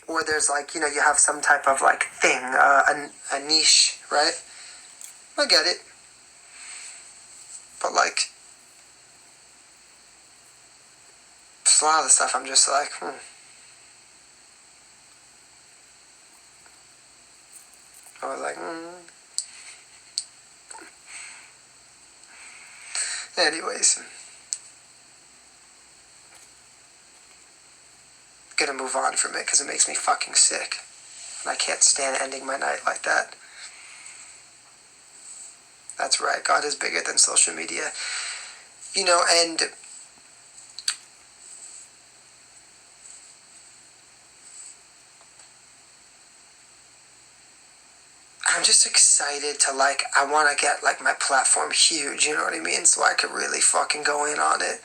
or there's like, you have some type of like thing, a niche, right? I get it. But like, just a lot of the stuff I'm just like, I was like, Anyways, gonna move on from it because it makes me fucking sick. And I can't stand ending my night like that. That's right, God is bigger than social media. And I'm just excited to I want to get my platform huge, you know what I mean? So I could really fucking go in on it.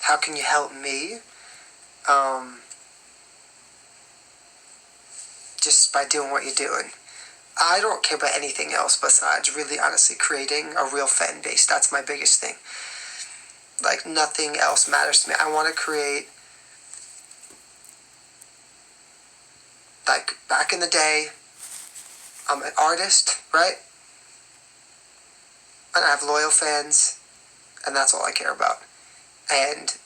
How can you help me? Just by doing what you're doing. I don't care about anything else besides really honestly creating a real fan base. That's my biggest thing. Nothing else matters to me. I want to create, back in the day, I'm an artist, right? And I have loyal fans, and that's all I care about. And,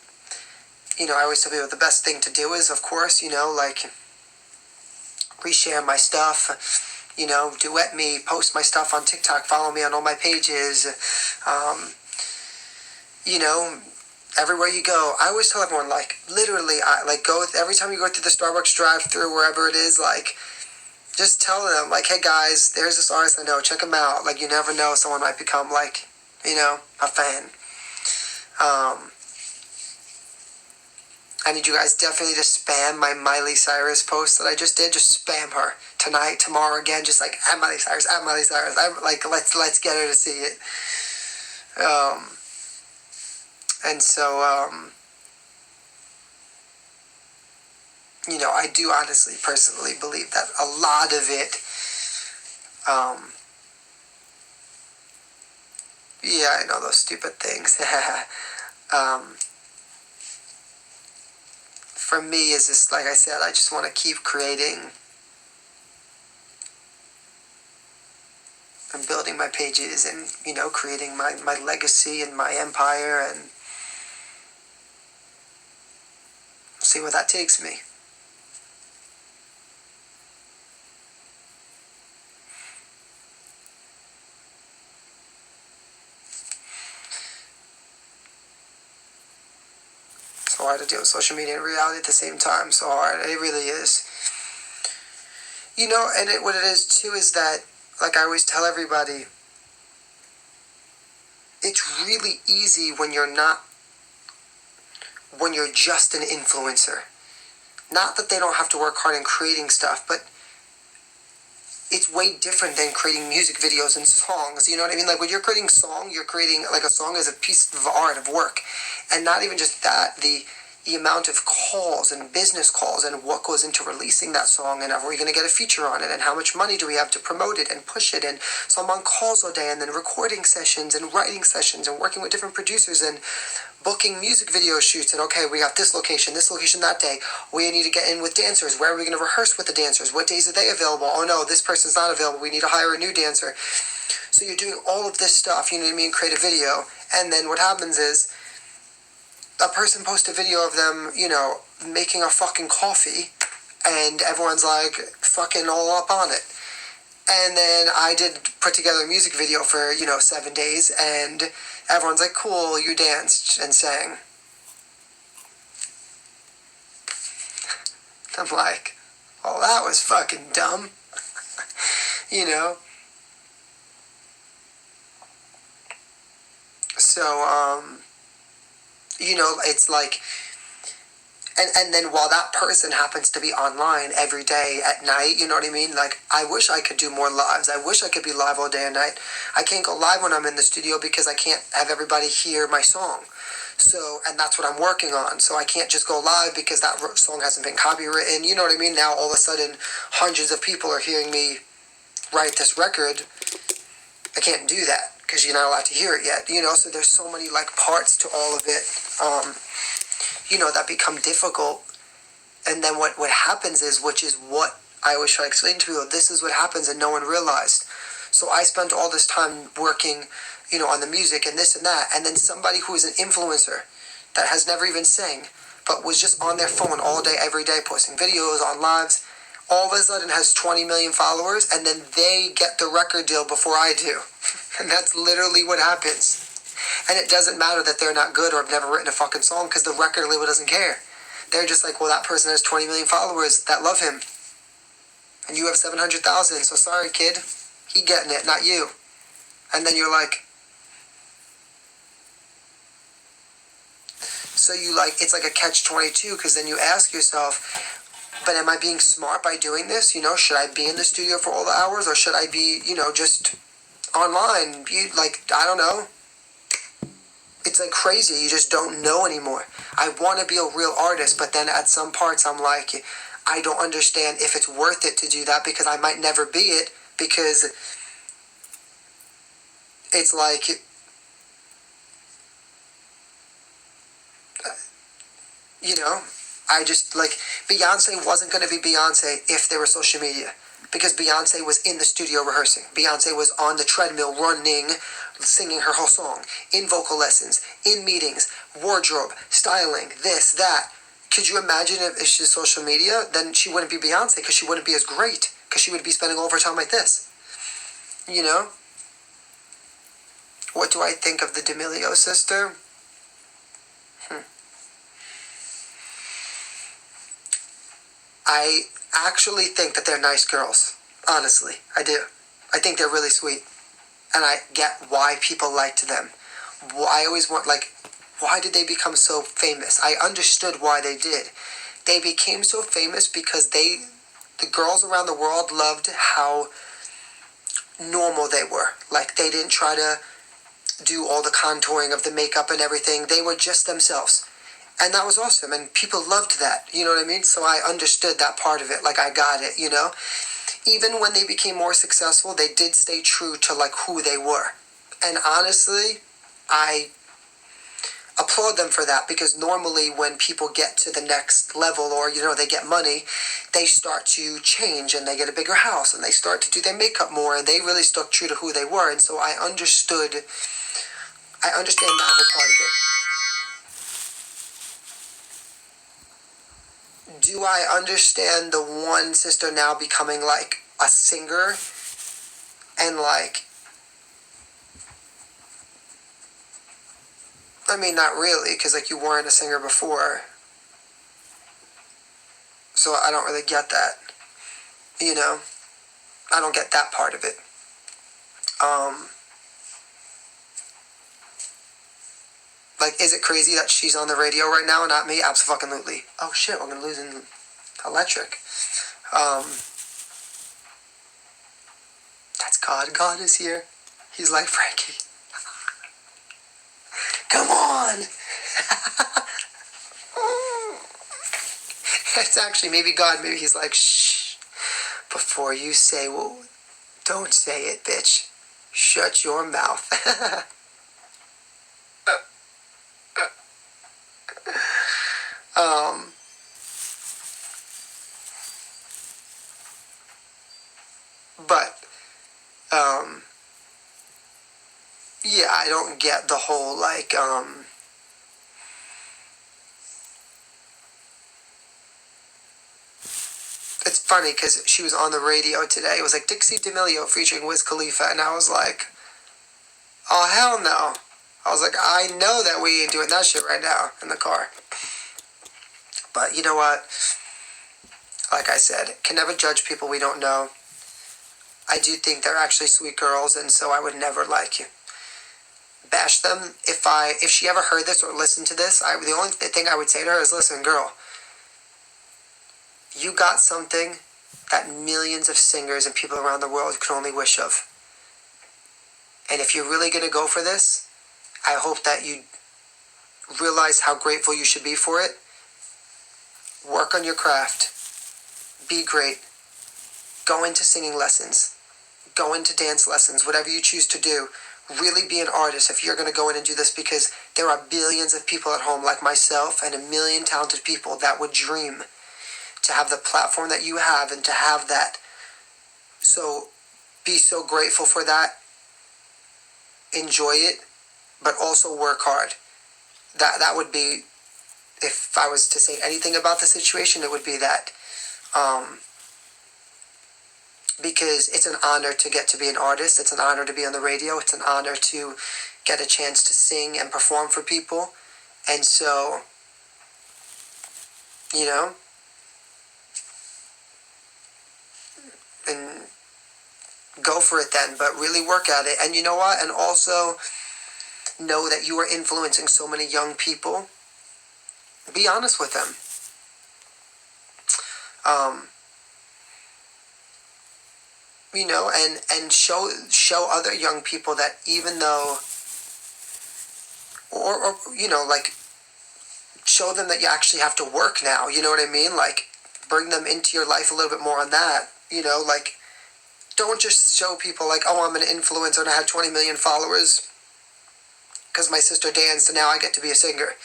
I always tell people the best thing to do is, of course, reshare my stuff, duet me, post my stuff on TikTok, follow me on all my pages, everywhere you go. I always tell everyone, literally, go every time you go through the Starbucks drive-thru, wherever it is, just tell them, hey guys, there's this artist I know, check him out. You never know, someone might become, a fan. I need you guys definitely to spam my Miley Cyrus post that I just did. Just spam her tonight, tomorrow again. Just at Miley Cyrus, at Miley Cyrus. Let's get her to see it. And so, I do honestly, personally believe that a lot of it, yeah, I know those stupid things. For me, is just, like I said, I just want to keep creating and building my pages and, creating my legacy and my empire, and see where that takes me. So hard to deal with social media and reality at the same time. So hard. It really is. And what it is too is that, I always tell everybody, it's really easy when you're just an influencer. Not that they don't have to work hard in creating stuff, but it's way different than creating music videos and songs. You know what I mean? When you're creating song, you're creating a song as a piece of art, of work. And not even just that, the amount of calls and business calls and what goes into releasing that song, and are we going to get a feature on it, and how much money do we have to promote it and push it, and so I'm on calls all day, and then recording sessions and writing sessions and working with different producers and booking music video shoots, and okay, we got this location that day, we need to get in with dancers, where are we going to rehearse with the dancers, what days are they available, oh no, this person's not available, we need to hire a new dancer. So you're doing all of this stuff, you know what I mean, create a video, and then what happens is a person posts a video of them, making a fucking coffee, and everyone's fucking all up on it. And then I did put together a music video for, 7 days, and everyone's like, cool, you danced and sang. I'm like, well, that was fucking dumb. So, it's And then while that person happens to be online every day at night, you know what I mean? Like, I wish I could do more lives. I wish I could be live all day and night. I can't go live when I'm in the studio because I can't have everybody hear my song. So, and that's what I'm working on. So I can't just go live because that song hasn't been copywritten. You know what I mean? Now all of a sudden, hundreds of people are hearing me write this record. I can't do that because you're not allowed to hear it yet. You know, so there's so many like parts to all of it. You know, that become difficult. And then what happens is, which is what I always try to explain to people, this is what happens and no one realized. So I spent all this time working, you know, on the music and this and that, and then somebody who is an influencer that has never even sang, but was just on their phone all day, every day, posting videos on lives, all of a sudden has 20 million followers, and then they get the record deal before I do. And that's literally what happens. And it doesn't matter that they're not good or have never written a fucking song because the record label doesn't care. They're just like, well, that person has 20 million followers that love him. And you have 700,000, so sorry, kid. He getting it, not you. And then you're like... So you like, it's like a catch-22 because then you ask yourself, but am I being smart by doing this? You know, should I be in the studio for all the hours or should I be, you know, just online? Like, I don't know. It's like crazy. You just don't know anymore. I want to be a real artist, but then at some parts I'm like, I don't understand if it's worth it to do that because I might never be it because it's like, you know, I just like, Beyonce wasn't going to be Beyonce if there was social media because Beyonce was in the studio rehearsing. Beyonce was on the treadmill running, singing her whole song, in vocal lessons, in meetings, wardrobe, styling, this, that. Could you imagine if she's social media? Then she wouldn't be Beyonce because she wouldn't be as great because she would be spending all of her time like this. You know? What do I think of the D'Amelio sister? I actually think that they're nice girls. Honestly, I do. I think they're really sweet. And I get why people liked them. I always want, like, why did they become so famous? I understood why they did. They became so famous because the girls around the world loved how normal they were. Like, they didn't try to do all the contouring of the makeup and everything. They were just themselves. And that was awesome. And people loved that. You know what I mean? So I understood that part of it. Like, I got it, you know? Even when they became more successful, they did stay true to, like, who they were. And honestly, I applaud them for that because normally when people get to the next level or, you know, they get money, they start to change and they get a bigger house and they start to do their makeup more and they really stuck true to who they were. And so I understand that whole part of it. Do I understand the one sister now becoming like a singer and like, I mean, not really, because like you weren't a singer before, so I don't really get that, you know, I don't get that part of it. Like, is it crazy that she's on the radio right now and not me? Absolutely. Oh shit, we're gonna lose an electric. That's God. God is here. He's like, Frankie, come on. It's actually maybe God. Maybe he's like, shh. Before you say, well, don't say it, bitch. Shut your mouth. But, yeah, I don't get the whole, like, it's funny because she was on the radio today. It was like Dixie D'Amelio featuring Wiz Khalifa, and I was like, oh, hell no. I was like, I know that we ain't doing that shit right now in the car. But you know what? Like I said, can never judge people we don't know. I do think they're actually sweet girls, and so I would never bash them. If she ever heard this or listened to this, the only thing I would say to her is, listen, girl, You got something that millions of singers and people around the world could only wish of. And if you're really going to go for this, I hope that you realize how grateful you should be for it. Work on your craft. Be great. Go into singing lessons. Go into dance lessons. Whatever you choose to do. Really be an artist if you're going to go in and do this, because there are billions of people at home like myself and a million talented people that would dream to have the platform that you have and to have that. So be so grateful for that. Enjoy it, but also work hard. That would be, if I was to say anything about the situation, it would be that. Because it's an honor to get to be an artist. It's an honor to be on the radio. It's an honor to get a chance to sing and perform for people. And so, you know, and go for it then, but really work at it. And you know what? And also know that you are influencing so many young people. Be honest with them. You know, and show other young people that even though, or you know, like, show them that you actually have to work now. You know what I mean? Like, bring them into your life a little bit more on that. You know, like, don't just show people like, oh, I'm an influencer and I have 20 million followers because my sister danced and now I get to be a singer.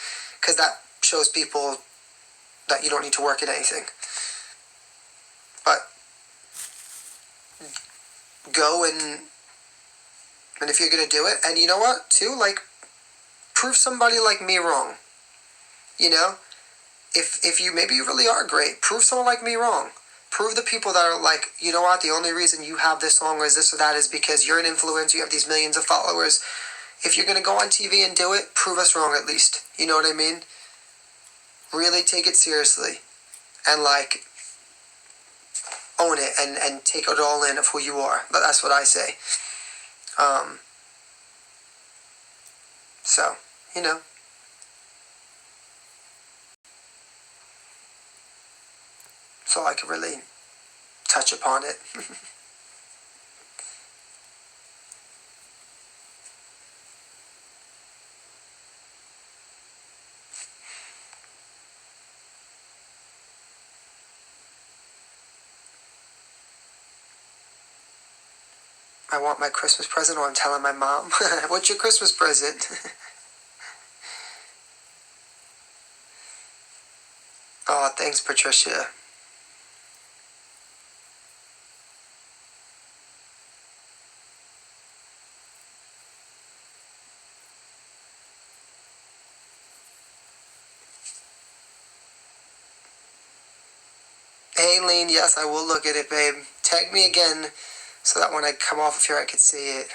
Because that shows people that you don't need to work at anything. But go and if you're going to do it, and you know what, too, like, prove somebody like me wrong. You know? If you, maybe you really are great, prove someone like me wrong. Prove the people that are like, you know what, the only reason you have this song or is this or that is because you're an influencer, you have these millions of followers. If you're going to go on TV and do it, prove us wrong at least. You know what I mean? Really take it seriously. And, like, own it and take it all in of who you are. But that's what I say. So, you know. So I could really touch upon it. I want my Christmas present, or I'm telling my mom. What's your Christmas present? Oh, thanks, Patricia. Hey, Lean, yes, I will look at it, babe. Tag me again so that when I come off of here, I can see it.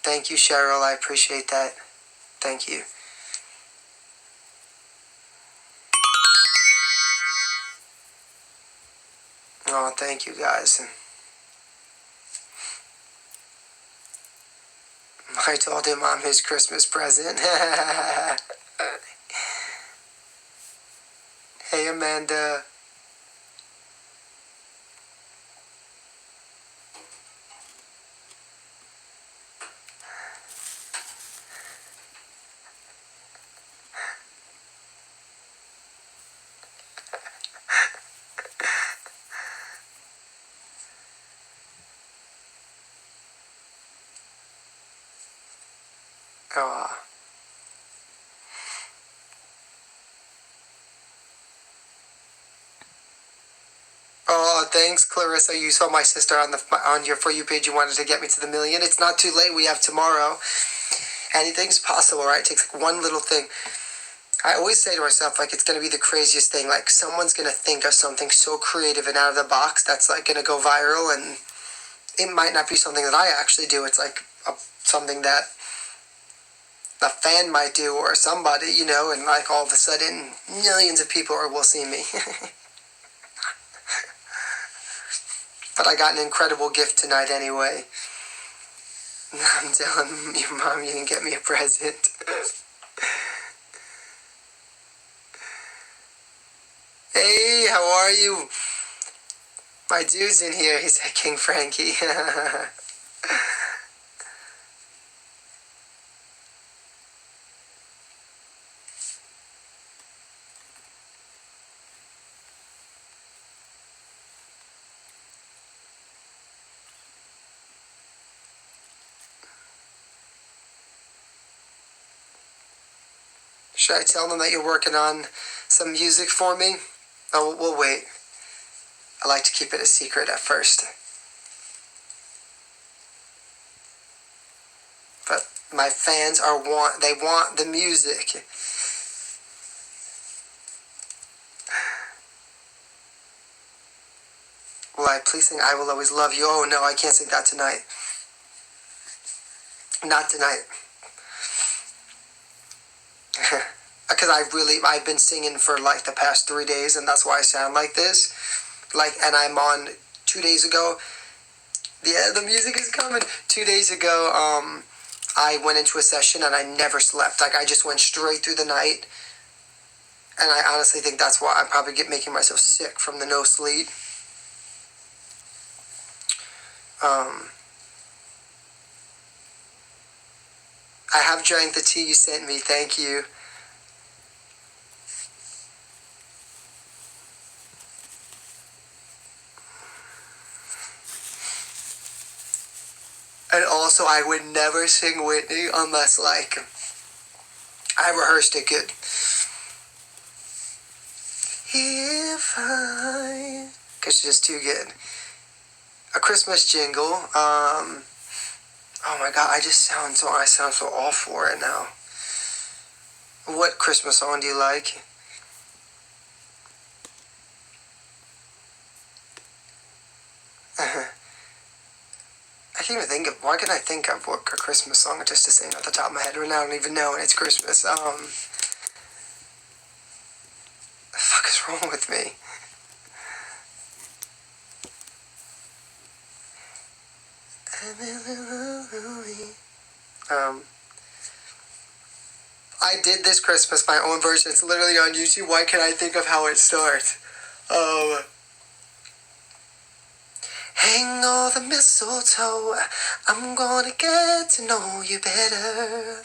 Thank you, Cheryl. I appreciate that. Thank you. Oh, thank you, guys. I told him I'm his Christmas present. Hey, Amanda. Oh. Oh, thanks, Clarissa. You saw my sister on your For You page. You wanted to get me to the million. It's not too late. We have tomorrow. Anything's possible, right? It takes like one little thing. I always say to myself, like, it's going to be the craziest thing. Like, someone's going to think of something so creative and out of the box that's, like, going to go viral. And it might not be something that I actually do. It's, like, something that a fan might do or somebody, you know, and, like, all of a sudden, millions of people will see me. But I got an incredible gift tonight anyway. I'm telling your mom you didn't get me a present. Hey, how are you? My dude's in here. He's King Frankie. Should I tell them that you're working on some music for me? Oh, we'll wait. I like to keep it a secret at first. But my fans they want the music. Will I please sing I Will Always Love You? Oh no, I can't sing that tonight. Not tonight. Because I've been singing for like the past 3 days, and that's why I sound like this. And I'm on 2 days ago. Yeah, the music is coming. 2 days ago, I went into a session and I never slept. Like, I just went straight through the night. And I honestly think that's why I'm probably making myself sick from the no sleep. I have drank the tea you sent me. Thank you. And also, I would never sing Whitney unless, like, I rehearsed it good. Because she's just too good. A Christmas jingle. Oh my god, I sound so awful right now. What Christmas song do you like? Why can I think of what a Christmas song just to sing off the top of my head right now? I don't even know, and it's Christmas. The fuck is wrong with me? I did this Christmas my own version. It's literally on YouTube. Why can't I think of how it starts? Hang all the mistletoe. I'm gonna get to know you better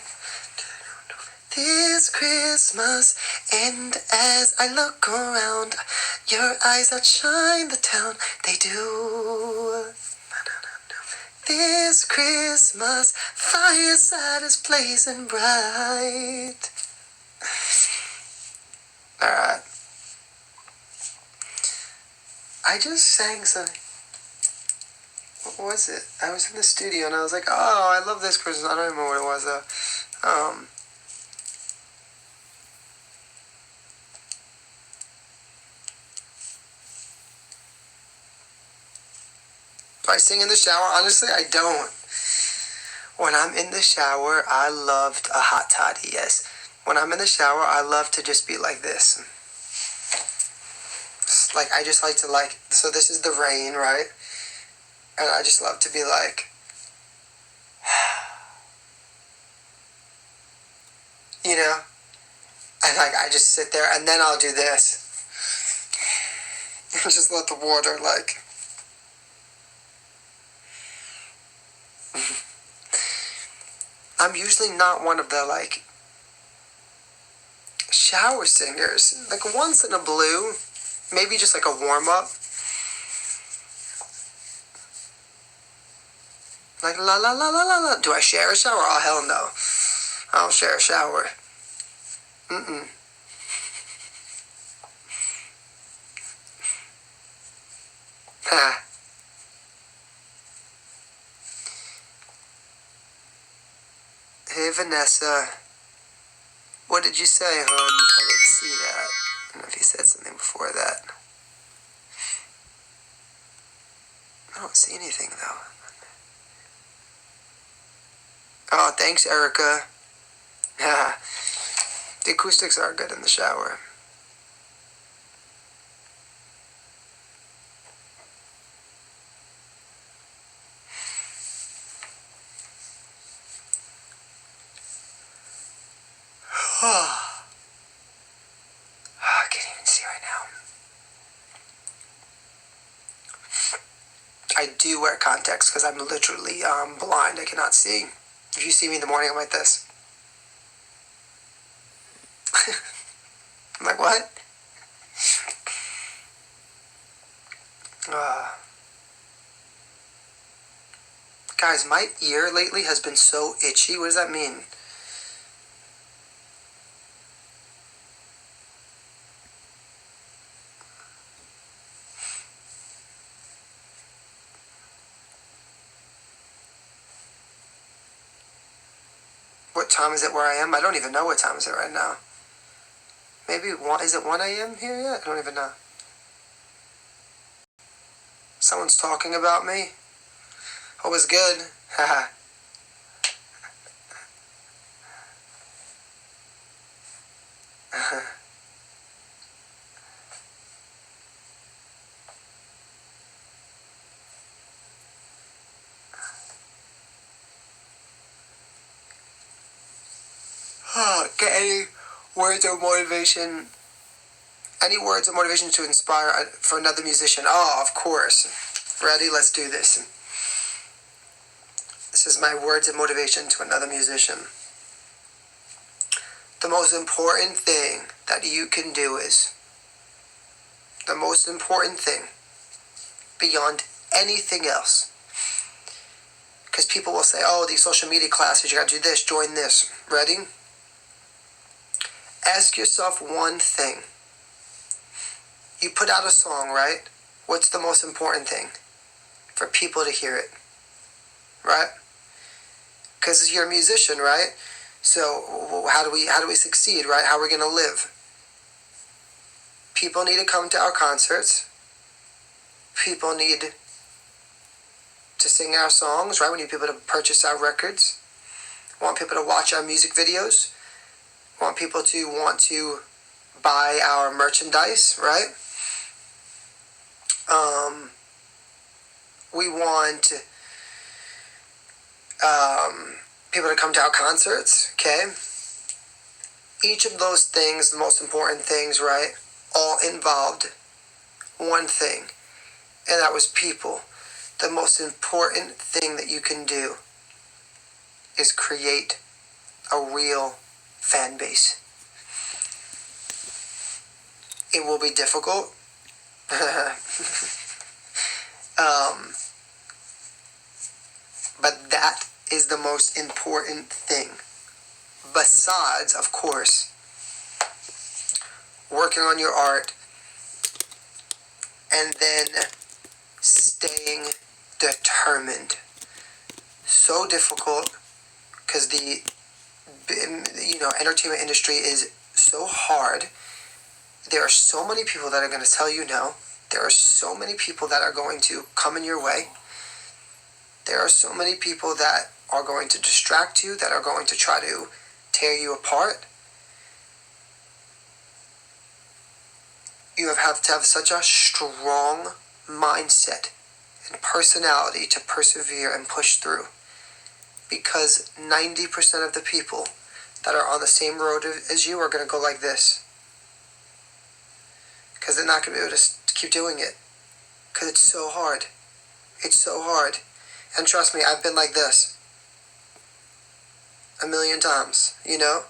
this Christmas. And as I look around, your eyes outshine the town. They do. This Christmas, fireside is blazing bright. Alright. I just sang something. What was it? I was in the studio and I was like, oh, I love this Christmas. I don't remember what it was though. Do I sing in the shower? Honestly, I don't. When I'm in the shower, I loved a hot toddy, yes. When I'm in the shower, I love to just be like this. Like, I just like to so this is the rain, right? And I just love to be like, you know? And like, I just sit there and then I'll do this. And just let the water I'm usually not one of the shower singers. Like once in a blue, maybe just like a warm up. Like la la la la la la. Do I share a shower? Oh hell no. I don't share a shower. Mm-mm. Ha. Hey Vanessa. What did you say, hon? I didn't see that. I don't know if you said something before that. I don't see anything though. Oh, thanks, Erica. Yeah. The acoustics are good in the shower. I can't even see right now. I do wear contacts because I'm literally blind. I cannot see. If you see me in the morning, I'm like this. I'm like, what? Guys, my ear lately has been so itchy. What does that mean? What time is it where I am? I don't even know what time is it right now. Maybe is it 1 a.m. here yet? I don't even know. Someone's talking about me. Oh, it's good. Haha. Get any words of motivation? Any words of motivation to inspire for another musician? Oh, of course. Ready? Let's do this. This is my words of motivation to another musician. The most important thing that you can do is, the most important thing beyond anything else, because people will say, oh, these social media classes, you gotta do this, join this. Ready? Ask yourself one thing. You put out a song, right? What's the most important thing? For people to hear it, right? Because you're a musician, right? So how do we succeed, right? How are we gonna live? People need to come to our concerts. People need to sing our songs, right? We need people to purchase our records. We want people to watch our music videos. We want people to want to buy our merchandise, right? We want people to come to our concerts, okay? Each of those things, the most important things, right, all involved one thing, and that was people. The most important thing that you can do is create a real fan base. It will be difficult. But that is the most important thing. Besides, of course, working on your art and then staying determined. So difficult because the entertainment industry is so hard. There are so many people that are going to tell you no. There are so many people that are going to come in your way. There are so many people that are going to distract you, that are going to try to tear you apart. You have to have such a strong mindset and personality to persevere and push through. Because 90% of the people that are on the same road as you are going to go like this. Because they're not going to be able to keep doing it. Because it's so hard. It's so hard. And trust me, I've been like this 1,000,000 times, you know?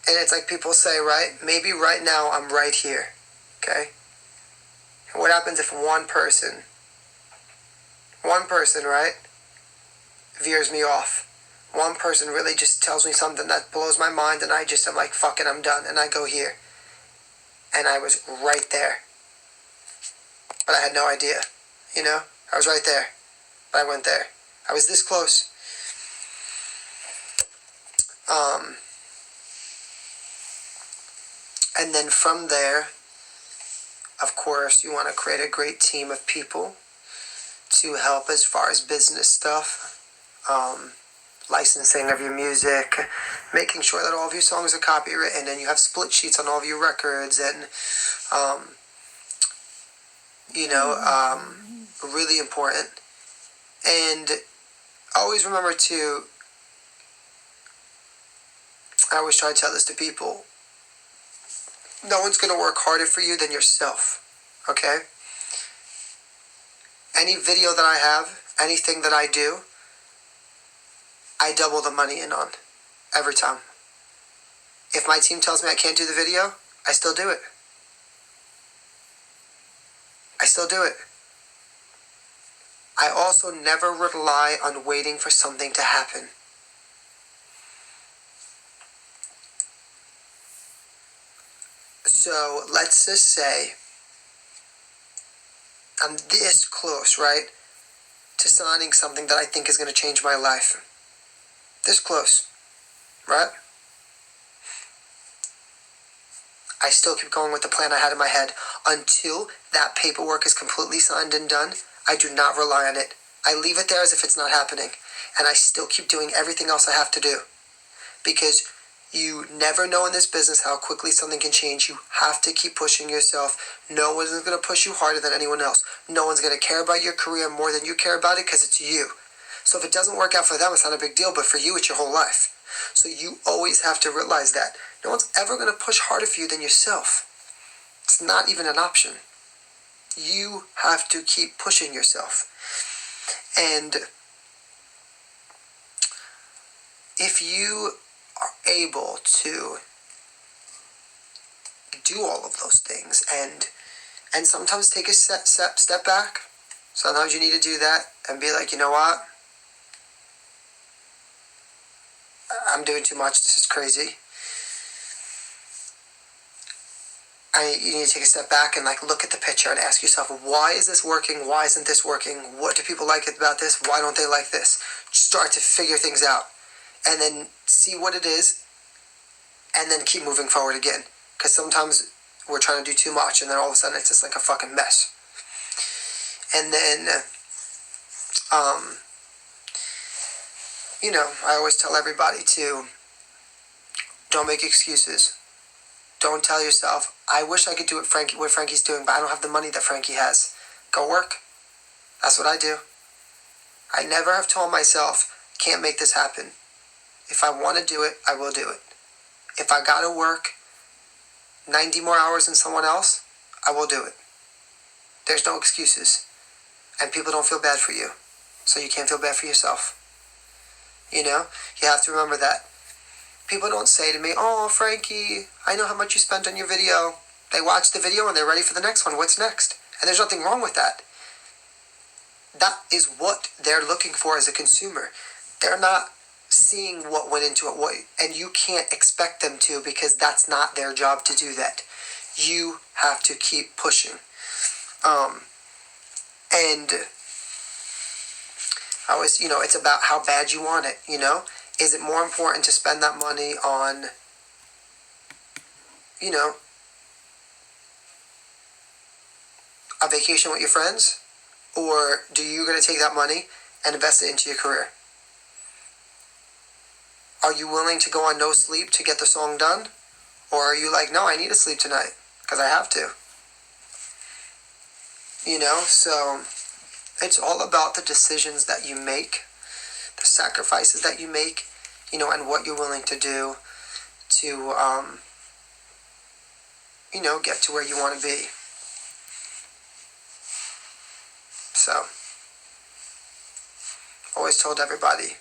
And it's like people say, right? Maybe right now I'm right here, okay? And what happens if one person, right, veers me off? One person really just tells me something that blows my mind and I'm like, fuck it, I'm done. And I go here. And I was right there. But I had no idea, you know? I was right there. But I went there. I was this close. And then from there, of course, you want to create a great team of people to help as far as business stuff, licensing of your music, making sure that all of your songs are copywritten and you have split sheets on all of your records, and really important. And always remember to, I always try to tell this to people, no one's going to work harder for you than yourself, okay? Any video that I have, anything that I do, I double the money in on every time. If my team tells me I can't do the video, I still do it. I still do it. I also never rely on waiting for something to happen. So let's just say I'm this close, right, to signing something that I think is going to change my life. This close, right? I still keep going with the plan I had in my head until that paperwork is completely signed and done. I do not rely on it. I leave it there as if it's not happening. And I still keep doing everything else I have to do. Because you never know in this business how quickly something can change. You have to keep pushing yourself. No one's going to push you harder than anyone else. No one's going to care about your career more than you care about it because it's you. So if it doesn't work out for them, it's not a big deal. But for you, it's your whole life. So you always have to realize that. No one's ever going to push harder for you than yourself. It's not even an option. You have to keep pushing yourself. And if you are able to do all of those things and sometimes take a step back, sometimes you need to do that and be like, you know what? I'm doing too much. This is crazy. You need to take a step back and look at the picture and ask yourself, why is this working? Why isn't this working? What do people like about this? Why don't they like this? Start to figure things out and then see what it is and then keep moving forward again. Because sometimes we're trying to do too much and then all of a sudden it's just like a fucking mess. And then, I always tell everybody to don't make excuses. Don't tell yourself, I wish I could do what Frankie's doing, but I don't have the money that Frankie has. Go work. That's what I do. I never have told myself, can't make this happen. If I want to do it, I will do it. If I gotta work 90 more hours than someone else, I will do it. There's no excuses. And people don't feel bad for you. So you can't feel bad for yourself. You have to remember that. People don't say to me, oh, Frankie, I know how much you spent on your video. They watch the video and they're ready for the next one. What's next? And there's nothing wrong with that. That is what they're looking for as a consumer. They're not seeing what went into it, and you can't expect them to because that's not their job to do that. You have to keep pushing. And I always, it's about how bad you want it, Is it more important to spend that money on, a vacation with your friends? Or do you going to take that money and invest it into your career? Are you willing to go on no sleep to get the song done? Or are you like, no, I need to sleep tonight because I have to? So it's all about the decisions that you make, the sacrifices that you make, and what you're willing to do to, get to where you want to be. So, always told everybody.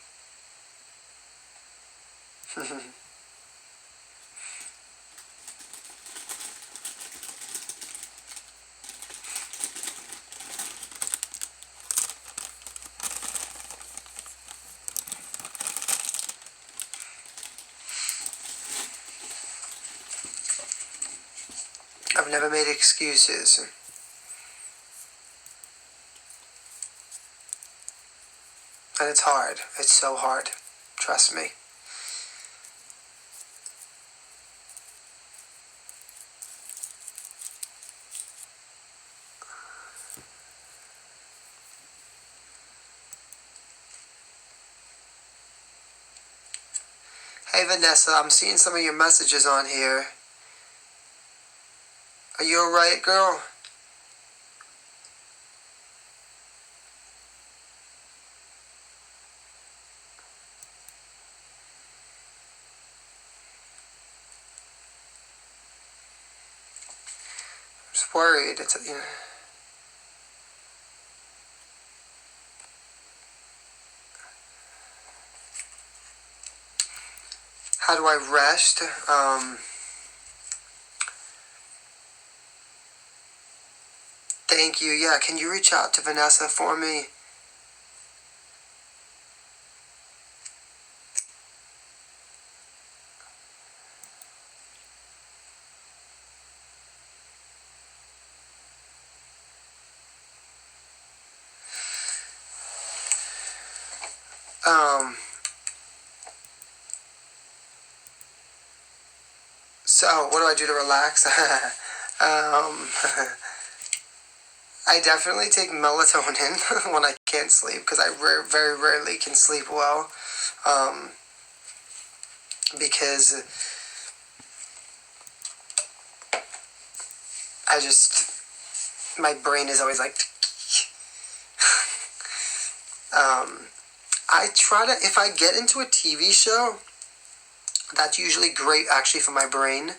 I've never made excuses. And it's hard. It's so hard. Trust me. Hey Vanessa, I'm seeing some of your messages on here. Are you alright, girl? I'm just worried. How do I rest? Thank you. Yeah, can you reach out to Vanessa for me? So, what do I do to relax? I definitely take melatonin when I can't sleep because I very rarely can sleep well. Because I just, my brain is always like, I try to, if I get into a TV show, that's usually great actually for my brain.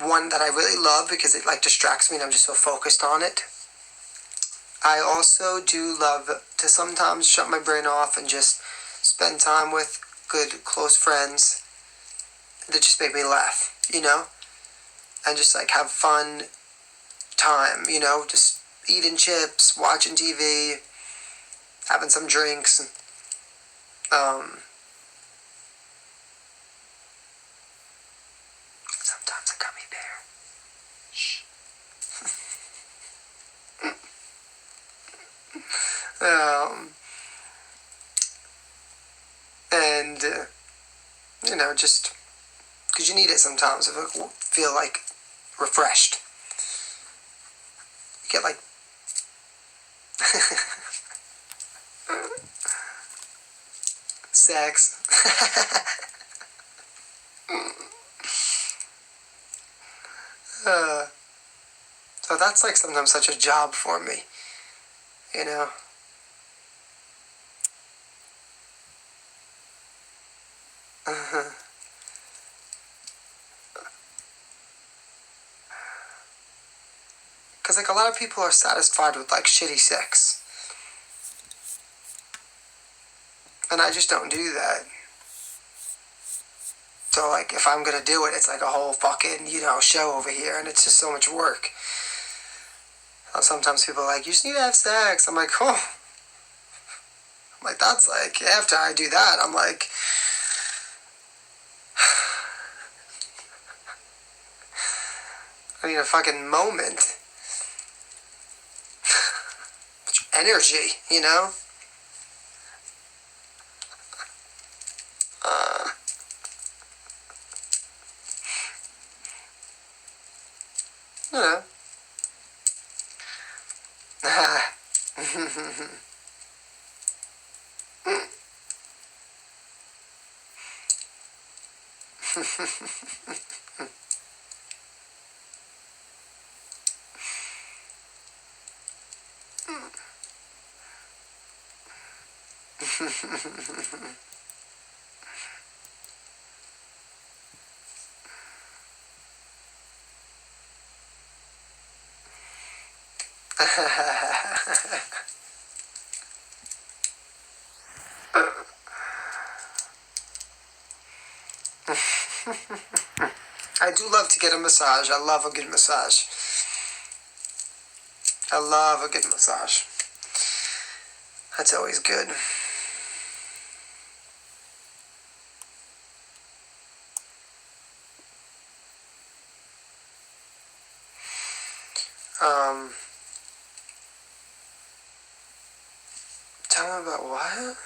One that I really love because it like distracts me and I'm just so focused on it. I also do love to sometimes shut my brain off and just spend time with good close friends that just make me laugh, and just like have fun time, just eating chips, watching TV, having some drinks. Sometimes a gummy bear. Shh. And just because you need it sometimes if you feel like refreshed. You get like sex. So that's like sometimes such a job for me, you know. Because like a lot of people are satisfied with like shitty sex, and I just don't do that. So like if I'm gonna do it, it's like a whole fucking show over here, and it's just so much work. Sometimes people are like, you just need to have sex. I'm like, oh. I'm like, that's like after I do that, I'm like. I need a fucking moment. Energy, You know. I do love to get a massage. I love a good massage. I love a good massage. That's always good. Tell me about what?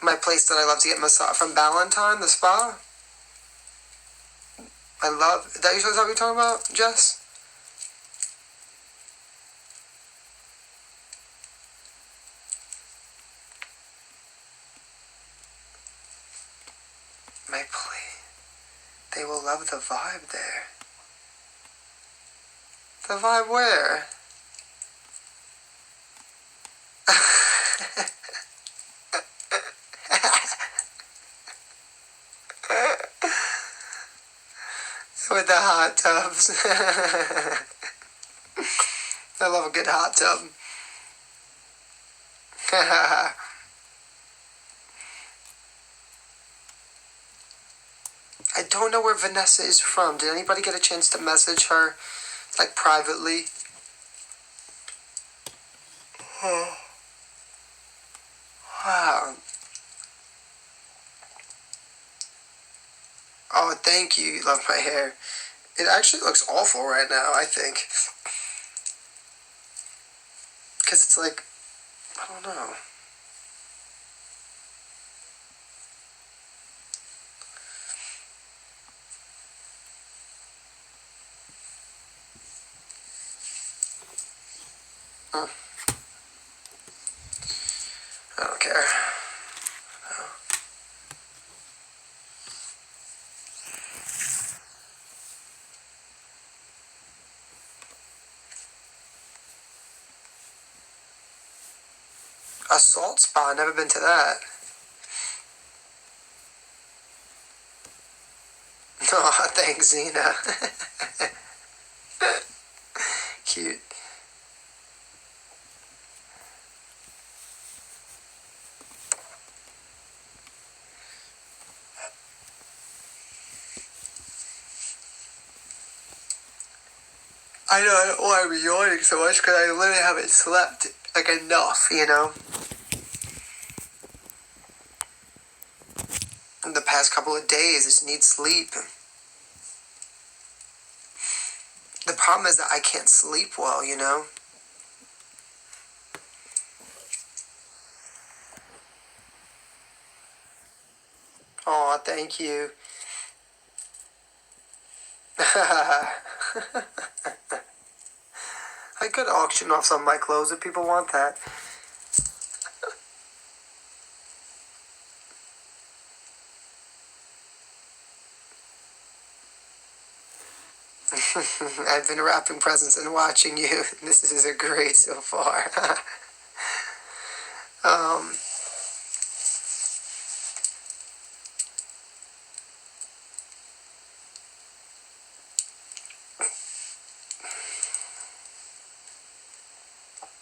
My place that I love to get massage from Ballantyne, the spa. I love. Is that what you're talking about, Jess? My place. They will love the vibe there. The vibe where? With the hot tubs. I love a good hot tub. I don't know where Vanessa is from. Did anybody get a chance to message her, like, privately? Wow. Oh, thank you. You love my hair. It actually looks awful right now, I think. Because it's like, I don't know. I don't care. A salt spa, never been to that. Oh, thanks, Zena. Cute. I know, I don't know why I'm yawning so much, because I literally haven't slept, like, enough, you know? In the past couple of days, I just need sleep. The problem is that I can't sleep well, you know? Aw, thank you. I could auction off some of my clothes if people want that. I've been wrapping presents and watching you. This is great so far. um,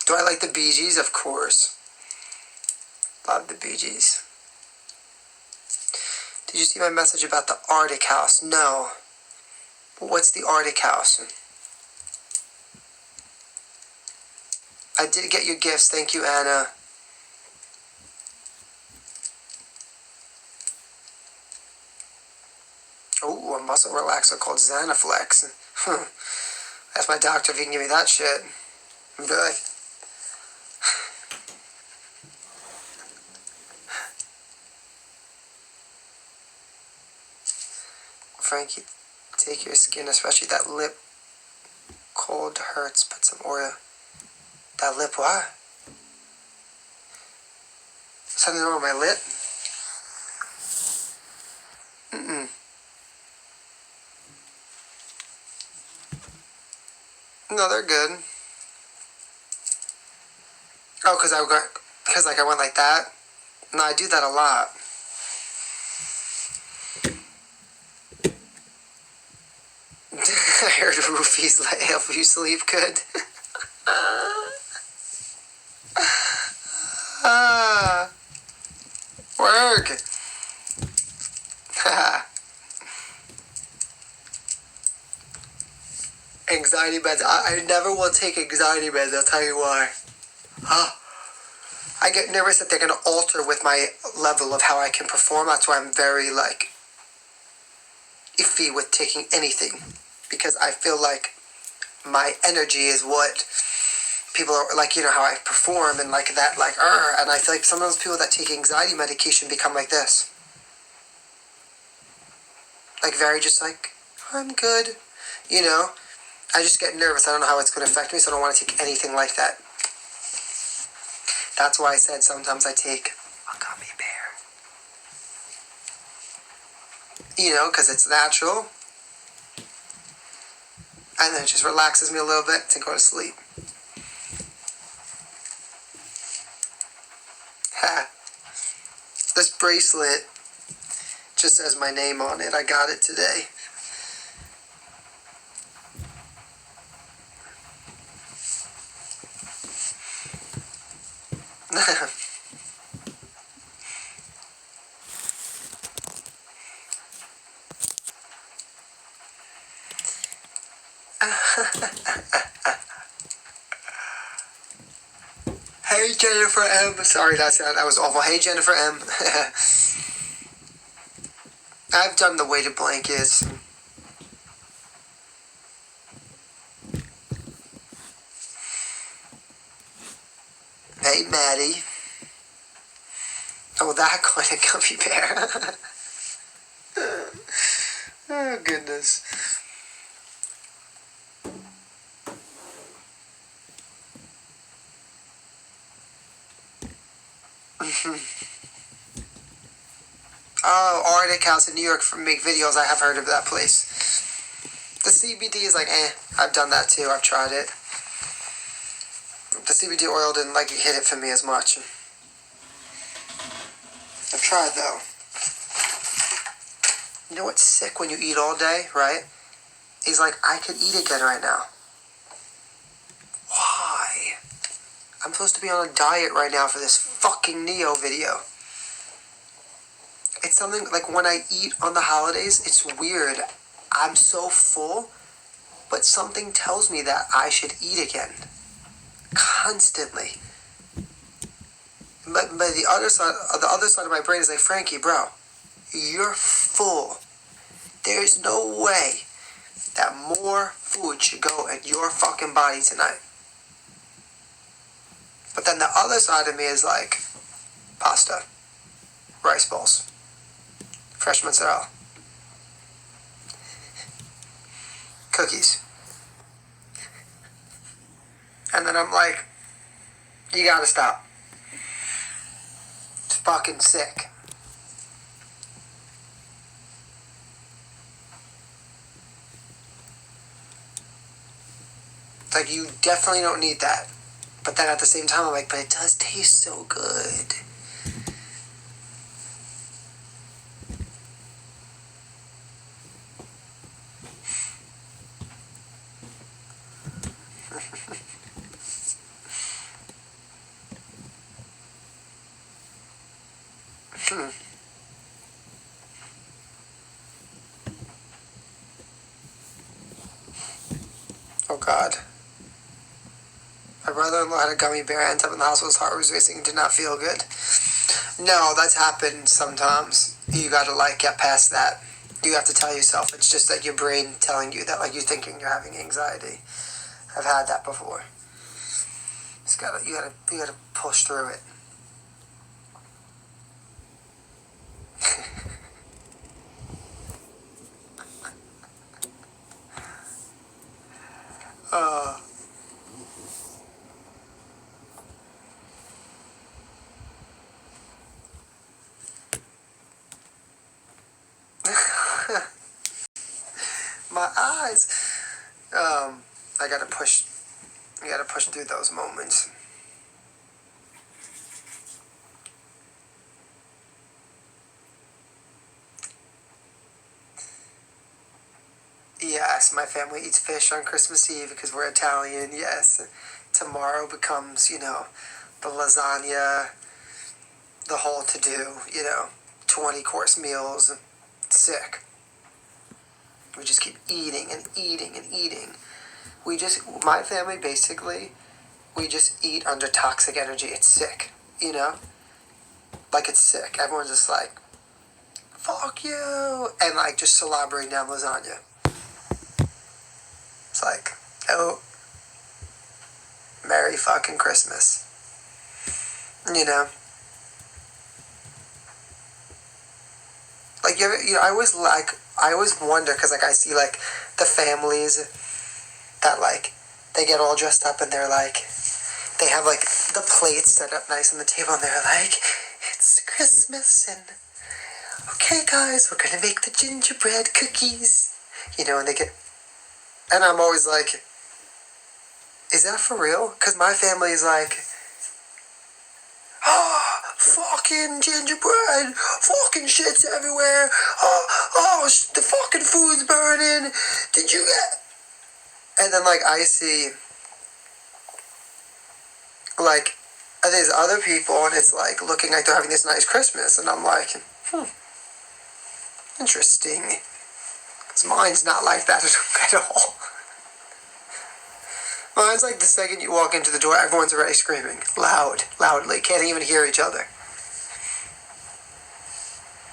do I like the Bee Gees? Of course. Love the Bee Gees. Did you see my message about the Arctic House? No. What's the Arctic House? I did get your gifts. Thank you, Anna. Oh, a muscle relaxer called Xanaflex. Ask my doctor if he can give me that shit. I'd be like, Frankie, take your skin, especially that lip. Cold hurts. Put some oil. That lip, what? Something wrong with my lip? Mm-mm. No, they're good. Oh, because like I went like that? No, I do that a lot. I heard roofies help you sleep good. Work. Anxiety meds. I never will take anxiety meds, I'll tell you why. I get nervous that they're going to alter with my level of how I can perform. That's why I'm very, like, iffy with taking anything. Because I feel like my energy is what people are, like, you know, how I perform and, like, that, like, and I feel like sometimes people that take anxiety medication become like this. Like, very just like, I'm good. You know? I just get nervous. I don't know how it's going to affect me, so I don't want to take anything like that. That's why I said sometimes I take a gummy bear. You know, because it's natural. And then it just relaxes me a little bit to go to sleep. Ha. This bracelet just says my name on it. I got it today. Jennifer M. Sorry, that was awful. Hey, Jennifer M. I've done the weighted blankets. Hey, Maddie. Oh, that kind of gummy bear. Oh, goodness. Oh, Arctic House in New York for make videos. I have heard of that place. The CBD is like, I've done that too. I've tried it. The CBD oil didn't like hit it for me as much. I've tried though. You know what's sick when you eat all day, right? He's like, I could eat again right now. Why? I'm supposed to be on a diet right now for this fucking Neo video. It's something like when I eat on the holidays, it's weird. I'm so full, but something tells me that I should eat again. Constantly. But the other side of my brain is like, Frankie, bro, you're full. There's no way that more food should go in your fucking body tonight. But then the other side of me is like, pasta, rice balls, fresh mozzarella, cookies. And then I'm like, you gotta stop. It's fucking sick. Like, you definitely don't need that. But then at the same time, I'm like, but it does taste so good. Oh, God. My brother-in-law had a gummy bear, ended up in the hospital, his heart was racing, and did not feel good. No, that's happened sometimes. You gotta, get past that. You have to tell yourself, it's just like your brain telling you that, you're thinking you're having anxiety. I've had that before. You gotta push through it. My eyes. I gotta push through those moments. Yes, my family eats fish on Christmas Eve because we're Italian, yes. Tomorrow becomes, the lasagna, the whole to-do, 20-course meals. Sick. We just keep eating and eating and eating. My family basically, we just eat under toxic energy. It's sick, It's sick. Everyone's just like, fuck you, and just slobbering down lasagna. It's like, oh, Merry fucking Christmas. I always wonder, because I see the families that they get all dressed up and they're they have the plates set up nice on the table and they're like, it's Christmas and okay guys, we're gonna make the gingerbread cookies, and they get, and I'm always like, is that for real? Because my family is fucking gingerbread, fucking shit's everywhere, the fucking food's burning, did you get... And then, I see, there's other people, and it's, looking like they're having this nice Christmas, and I'm like, interesting, because mine's not like that at all. Mine's like the second you walk into the door, everyone's already screaming. Loudly. Can't even hear each other.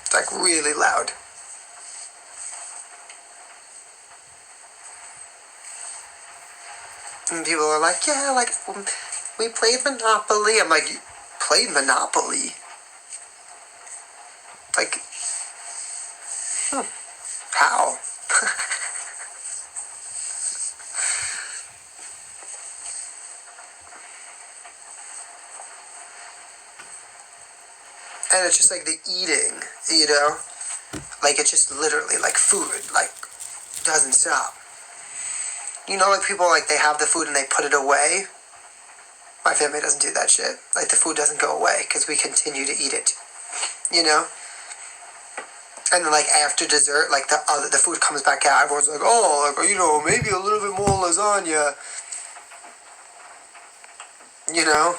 It's like really loud. And people are like, yeah, like, we played Monopoly. I'm like, you played Monopoly? Like, how? And it's just like the eating, you know? Like, it's just literally like food, like, doesn't stop. You know, like people, like, they have the food and they put it away. My family doesn't do that shit. Like, the food doesn't go away because we continue to eat it, you know? And then, like, after dessert, like, the food comes back out. Everyone's like, oh, like, you know, maybe a little bit more lasagna. You know?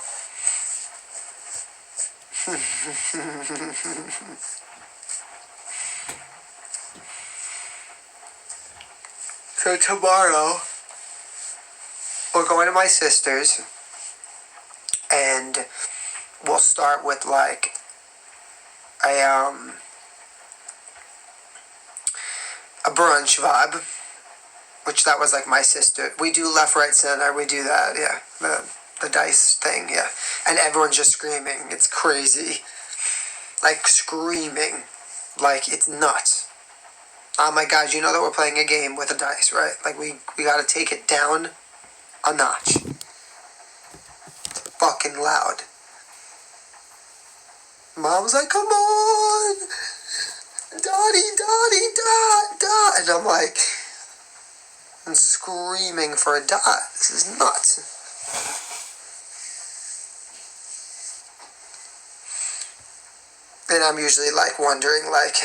So tomorrow, we're going to my sister's, and we'll start with, like, a brunch vibe, which that was, like, my sister. We do left, right, center. We do that, yeah. The dice thing, yeah. And everyone's just screaming. It's crazy. Like, screaming. Like, it's nuts. I'm like, guys, you know that we're playing a game with a dice, right? Like, we gotta take it down a notch. It's fucking loud. Mom's like, come on! Dottie, dot! And I'm like, I'm screaming for a dot. This is nuts. And I'm usually, like, wondering, like,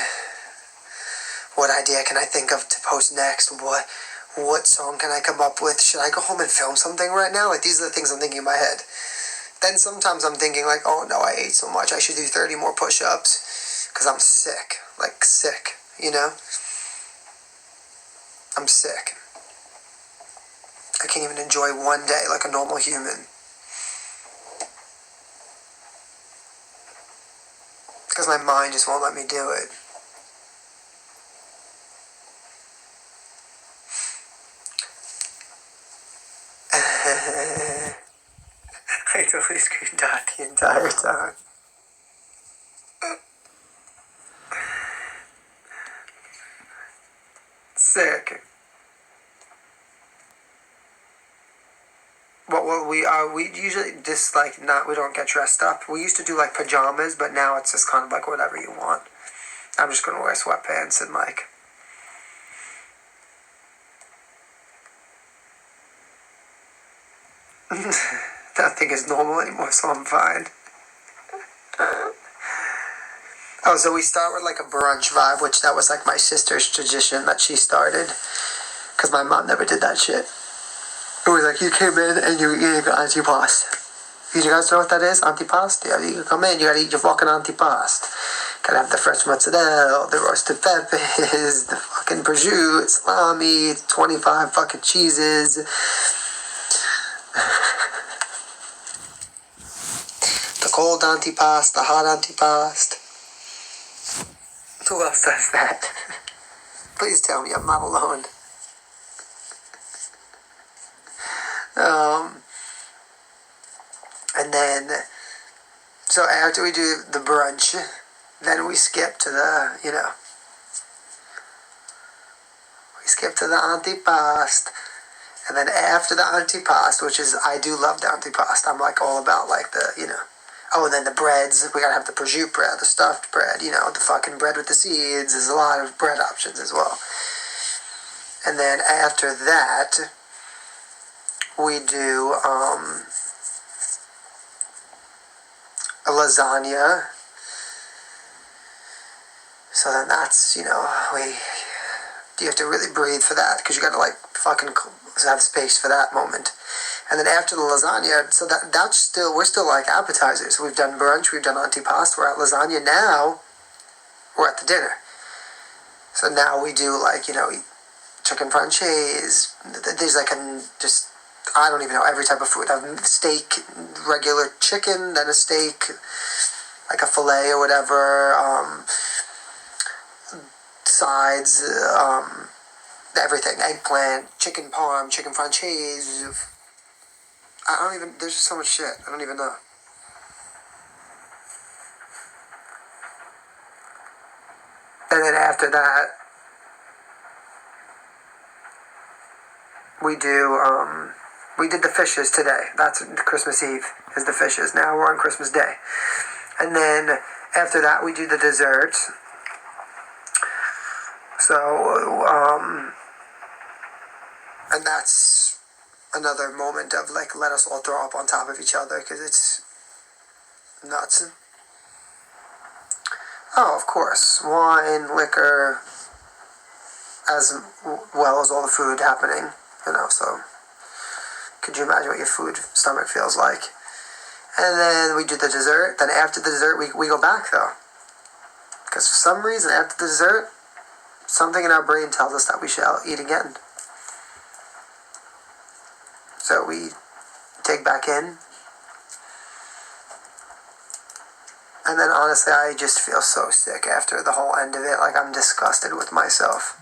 what idea can I think of to post next? What song can I come up with? Should I go home and film something right now? Like, these are the things I'm thinking in my head. Then sometimes I'm thinking, like, oh no, I ate so much, I should do 30 more push-ups. Because I'm sick. Like, sick, you know? I'm sick. I can't even enjoy one day like a normal human. Because my mind just won't let me do it. I totally screamed out the entire time. Sick. Well, we usually just, like, we don't get dressed up. We used to do, like, pajamas, but now it's just kind of like whatever you want. I'm just gonna wear sweatpants and, like, nothing is normal anymore, so I'm fine. Oh, so we start with, like, a brunch vibe, which that was, like, my sister's tradition that she started. Because my mom never did that shit. It was like, you came in and you were eating antipasto. You guys know what that is? Antipasto? Yeah, you come in, you gotta eat your fucking antipasto. Gotta have the fresh mozzarella, the roasted peppers, the fucking prosciutto, salami, 25 fucking cheeses. The cold antipasto, the hot antipasto. Who else does that? Please tell me I'm not alone. And then, so after we do the brunch, then we skip to the, we skip to the antipasto. And then after the antipasto, which is, I do love the antipasto. I'm like all about like the, Oh, and then the breads. We gotta have the prosciutto bread, the stuffed bread, the fucking bread with the seeds. There's a lot of bread options as well. And then after that, we do a lasagna. So then that's, you have to really breathe for that because you got to like fucking have space for that moment. And then after the lasagna, so we're still like appetizers. We've done brunch, we've done antipasto, we're at lasagna. Now we're at the dinner. So now we do like, chicken franchise. There's like I don't even know, every type of food. I have steak, regular chicken, then a steak, like a filet or whatever, sides, everything, eggplant, chicken parm, chicken franchise. There's just so much shit. I don't even know. And then after that, we did the fishes today. That's Christmas Eve is the fishes. Now we're on Christmas Day. And then after that, we do the desserts. So, and that's another moment of like, let us all throw up on top of each other because it's nuts. Oh, of course, wine, liquor, as well as all the food happening, so could you imagine what your stomach feels like? And then we do the dessert. Then after the dessert, we go back, though. Because for some reason, after the dessert, something in our brain tells us that we shall eat again. So we dig back in. And then honestly, I just feel so sick after the whole end of it. Like, I'm disgusted with myself.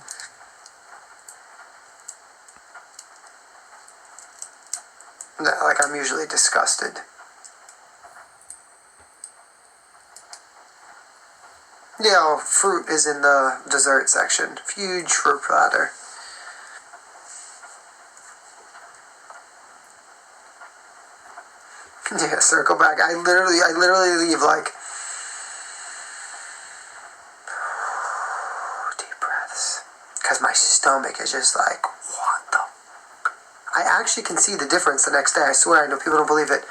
Like, I'm usually disgusted. Fruit is in the dessert section. Huge fruit platter. Yeah, circle back. I literally leave like deep breaths. Because my stomach is just like, what the? I actually can see the difference the next day. I swear, I know people don't believe it.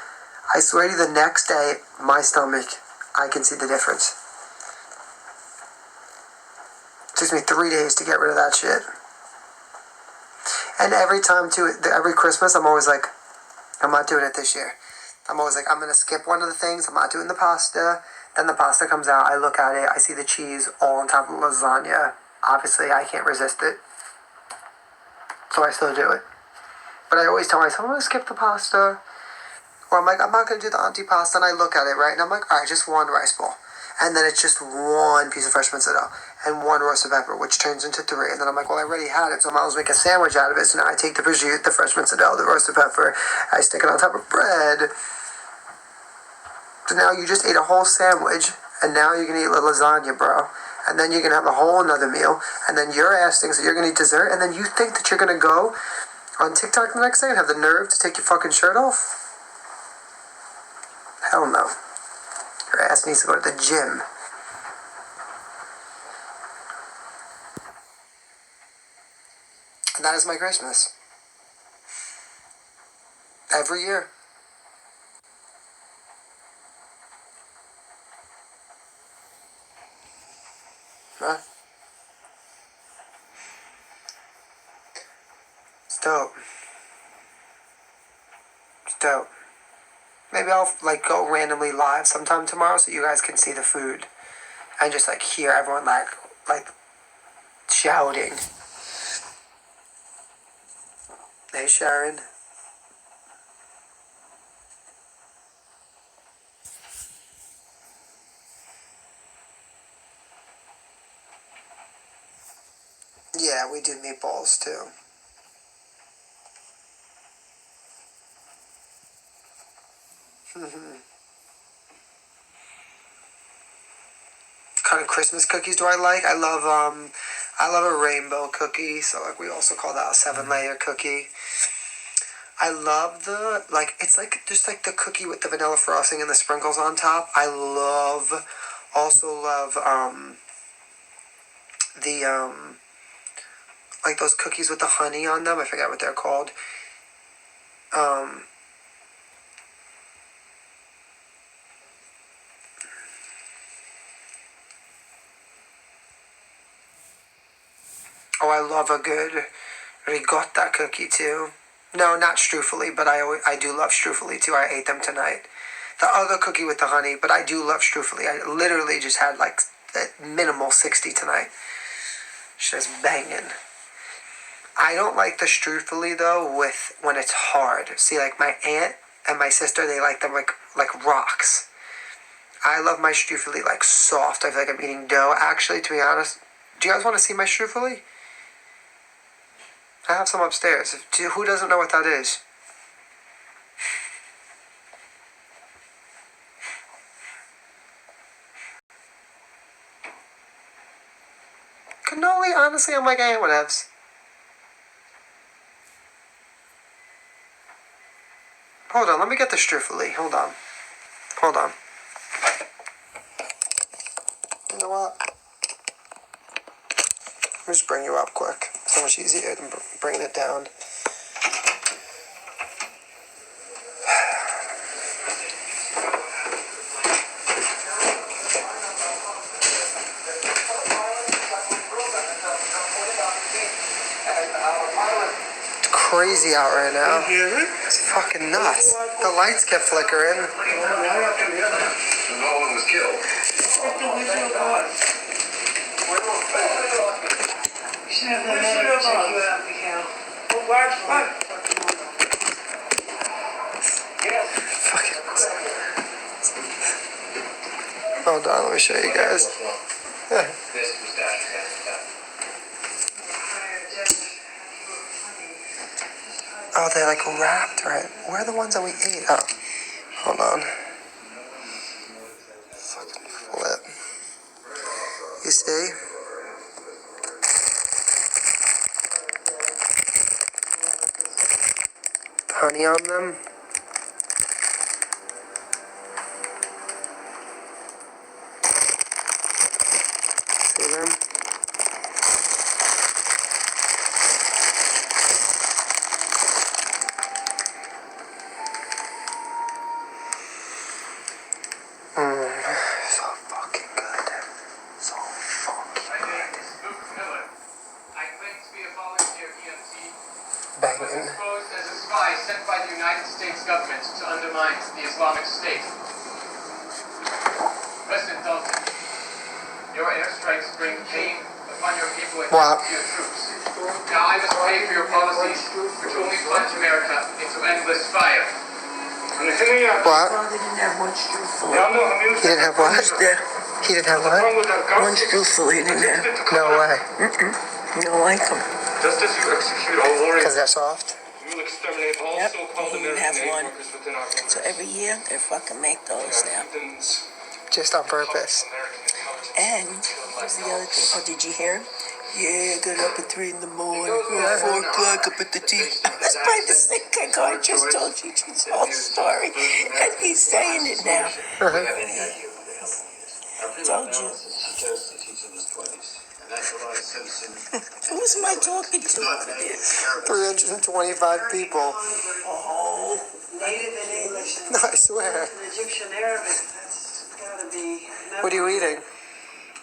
I swear to you, the next day, my stomach, I can see the difference. It takes me 3 days to get rid of that shit. And every Christmas, I'm always like, I'm not doing it this year. I'm always like, I'm going to skip one of the things. I'm not doing the pasta. Then the pasta comes out. I look at it. I see the cheese all on top of the lasagna. Obviously, I can't resist it. So I still do it. But I always tell myself, I'm going to skip the pasta. Or I'm like, I'm not going to do the antipasta. And I look at it, right? And I'm like, all right, just one rice bowl. And then it's just one piece of fresh mozzarella and one roasted pepper, which turns into 3. And then I'm like, well, I already had it, so I might as well make a sandwich out of it. So now I take the prosciutto, the fresh mozzarella, the roasted pepper, I stick it on top of bread. So now you just ate a whole sandwich, and now you're going to eat lasagna, bro. And then you're going to have a whole another meal, and then your ass thinks that you're going to eat dessert, and then you think that you're going to go on TikTok the next day and have the nerve to take your fucking shirt off? Hell no. Your ass needs to go to the gym. And that is my Christmas. Every year. Huh? It's dope. It's dope. Maybe I'll go randomly live sometime tomorrow so you guys can see the food and just hear everyone like shouting. Hey Sharon. Yeah, we do meatballs too. What kind of Christmas cookies do I like? I love a rainbow cookie, so we also call that a 7-layer cookie. I love it's just the cookie with the vanilla frosting and the sprinkles on top. I also love the those cookies with the honey on them. I forget what they're called. Oh, I love a good ricotta cookie too. No, not strufoli, but I do love strufoli too. I ate them tonight. The other cookie with the honey, but I do love strufoli. I literally just had a minimal 60 tonight. Just banging. I don't like the strufoli though when it's hard. See, like my aunt and my sister, they like them like rocks. I love my strufoli like soft. I feel like I'm eating dough. Actually, to be honest, do you guys want to see my strufoli? I have some upstairs. Who doesn't know what that is? Cannoli, honestly, I'm like, hey, whatevs. Hold on, let me get the strufoli. Hold on. You know what? Let me just bring you up quick. So much easier than bringing it down. It's crazy out right now. It's fucking nuts. The lights kept flickering. No one was killed. You should have the medic check you out, Mikhail. Hold on, let me show you guys. Oh, they're like wrapped, right? Where are the ones that we ate? Oh, hold on. Fucking flip. You see? Honey on them. See them? So fucking good. So fucking good. I claim to be a volunteer EMT. Banging. Was exposed as a spy sent by the United States government to undermine the Islamic State. President Dalton, your airstrikes bring pain upon your people and to your troops. Now I must pay for your policies, which only plunge America into endless fire. What? He didn't have one strufel. He didn't have what? He didn't have what? One strufel he didn't have. No way. You don't like them. Just as you execute all warriors, Because they're soft? you will exterminate all Yep, so-called he didn't have American aid one. workers within our borders. So every year, they fucking make those now. Heathens, Just on purpose. American intelligence. And, what's the other thing? Oh, did you hear him? Yeah, I got up at 3 in the morning, 4 o'clock up at the TV. That's by the same guy I just told you his whole story. And he's saying it now. Told you. Who's am I talking to over there? 325 people. Oh. Native and English. No, I swear. Egyptian Arabic. That's gotta be. What are you eating?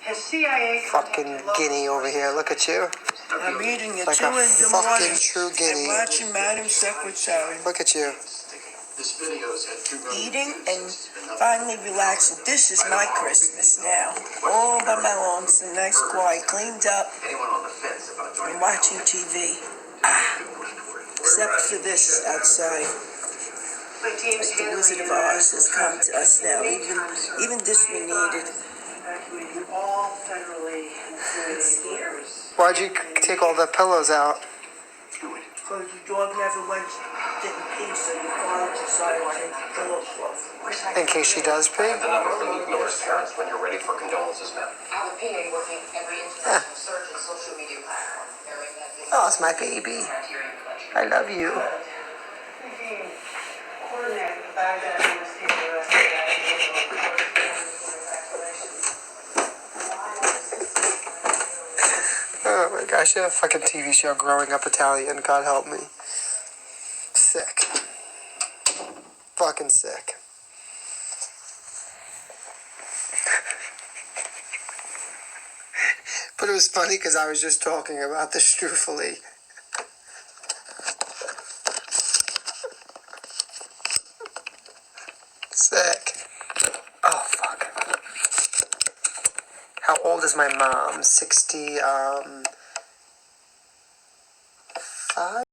Has CIA Fucking guinea over here. Look at you. I'm eating at Like 2 a in the fucking morning. true guinea. I'm watching Madam Secretary. Look at you. Eating and finally relaxing. This is my Christmas now. All by my lonesome, nice, quiet, cleaned up, and watching TV. Except for this outside. My team's The Wizard of Oz has come to us now. Even this we needed. evacuating all federally incriminating workers. Why'd you take all the pillows out? Because the dog never went, didn't pee, so your father decided to take the pillows off. In case she does pee? Notice parents when you're ready for condolences, ma'am. Our PA working every international search and social media platform. Oh, it's my baby. I love you. Coordinate with the Baghdad Anesthesia evacuation. Oh my gosh, I should have a fucking TV show growing up Italian. God help me. Sick. Fucking sick. But it was funny because I was just talking about the strufoli. Sick. Oh, fuck. How old is my mom? 65. 5.